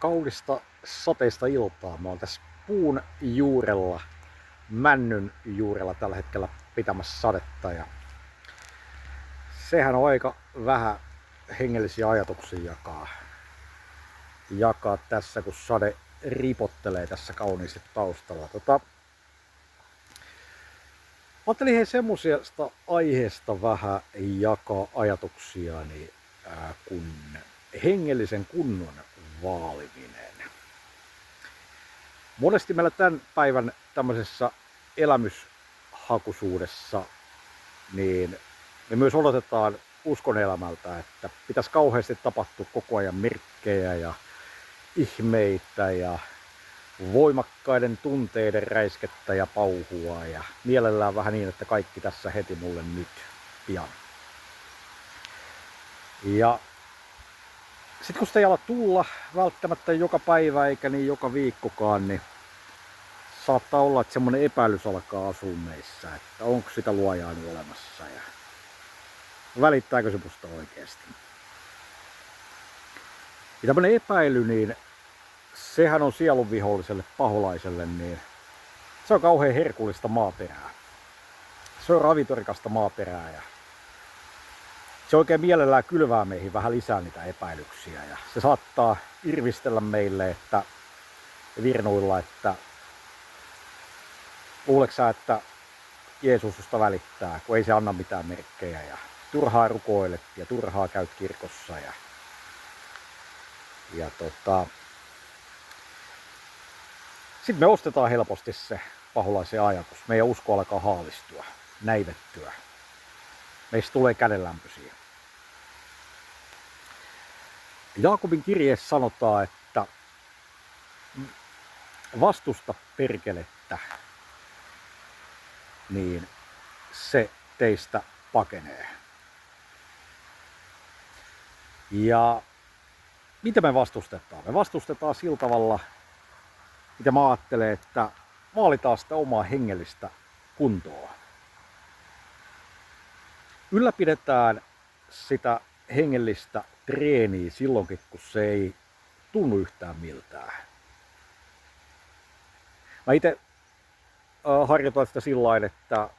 kaunista sateista iltaa. Mä oon tässä puun juurella, männyn juurella tällä hetkellä pitämässä sadetta. Ja sehän on aika vähän hengellisiä ajatuksia jakaa tässä, kun sade ripottelee tässä kauniisti taustalla. Ajattelin semmoisesta aiheesta vähän jakaa ajatuksia, kun hengellisen kunnon vaaliminen. Monesti meillä tämän päivän tämmöisessä elämyshakuisuudessa, niin me myös odotetaan uskonelämältä, että pitäisi kauheasti tapahtua koko ajan merkkejä ja ihmeitä ja voimakkaiden tunteiden räiskettä ja pauhua ja mielellään vähän niin, että kaikki tässä heti mulle nyt pian. Ja sitten kun sitä ei ala tulla välttämättä joka päivä eikä niin joka viikkokaan, niin saattaa olla, että semmoinen epäilys alkaa asua meissä, että onko sitä luojaa nyt olemassa ja välittääkö se musta oikeasti. Ja tämmöinen epäily, niin sehän on sielunviholliselle paholaiselle, niin se on kauhean herkullista maaperää. Se on ravitorikasta maaperää ja se oikein mielellään kylvää meihin vähän lisää niitä epäilyksiä ja se saattaa irvistellä meille, että virnuilla, että luuleeko sä, että Jeesus susta välittää, kun ei se anna mitään merkkejä ja turhaa rukoilet ja turhaa käyt kirkossa ja sitten me ostetaan helposti se paholaisen ajatus. Meidän usko alkaa haalistua, näivettyä. Meistä tulee kädenlämpöisiä. Jaakobin kirjeessä sanotaan, että vastusta perkelettä, niin se teistä pakenee. Ja mitä me vastustetaan? Me vastustetaan sillä tavalla, mitä mä ajattelen, että vaalitaan sitä omaa hengellistä kuntoa. Ylläpidetään sitä hengellistä treeniä silloinkin, kun se ei tunnu yhtään miltään. Mä itse harjoitan sitä sillain, että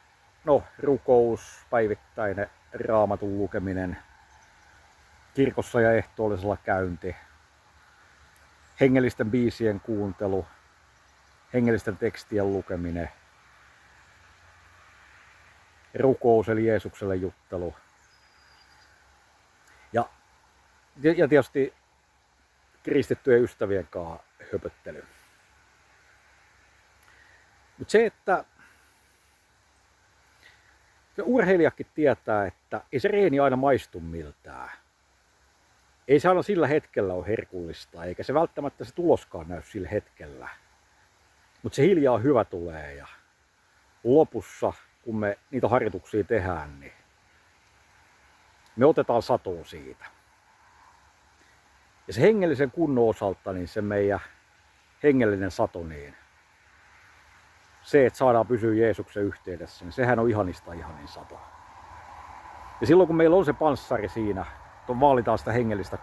rukous, päivittäinen raamatun lukeminen, kirkossa ja ehtoollisella käynti, hengellisten biisien kuuntelu, hengellisten tekstien lukeminen, rukous eli Jeesukselle juttelu ja tietysti kristittyjen ystävien kanssa höpöttely. Mutta se, että se urheilijakin tietää, että ei se reeni aina maistu miltään. Ei se aina sillä hetkellä ole herkullista, eikä se välttämättä se tuloskaan näy sillä hetkellä. Mutta se hiljaa hyvä tulee ja lopussa, kun me niitä harjoituksia tehdään, niin me otetaan satoa siitä. Ja se hengellisen kunnon osalta, niin se meidän hengellinen sato, niin se, että saadaan pysyä Jeesuksen yhteydessä, niin sehän on ihanista ihanin sato. Ja silloin kun meillä on se panssari siinä, vaalitaan sitä hengellistä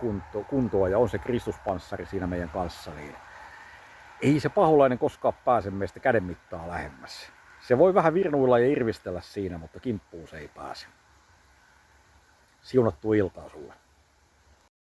kuntoa ja on se Kristuspanssari siinä meidän kanssa, niin ei se paholainen koskaan pääse meistä käden mittaa lähemmäs. Se voi vähän virnuilla ja irvistellä siinä, mutta kimppuun se ei pääse. Siunattua iltaa sulle.